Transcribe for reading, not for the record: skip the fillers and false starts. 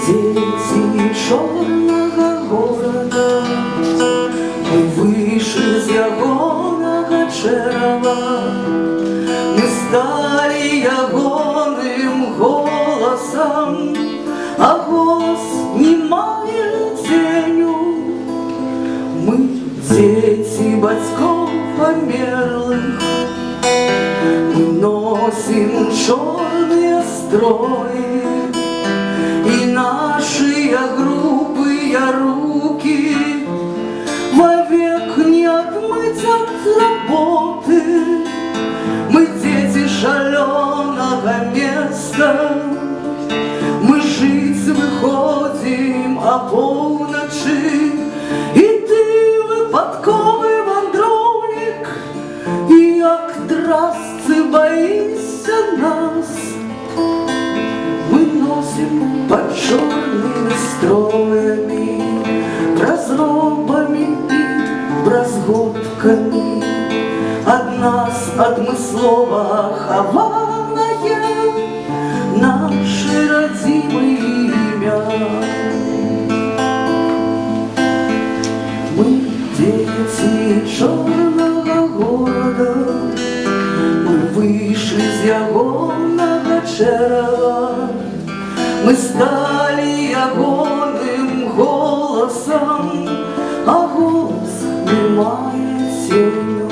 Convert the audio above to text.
Дети чорного города, мы вышли з ягонага чэрава, мы стали ягоным голосом, а голос не мае ценю. Мы дети бацькоў памерлых, мы носим чорныя строі, и наши грубые руки вовек не отмыть от работы. Мы дети шалёного места, мы жить выходим о полночи, и ты выпадковый вандроўнік, и як драсцы боишься нас. Мы носим под чорными строями, разробами и бразготками, от нас адмыслова хаванае наши родимые имя. Мы дети чорного города, мы вышли з ягонага чэрава, мы стали ягоным голосом, а голос не мае ценю.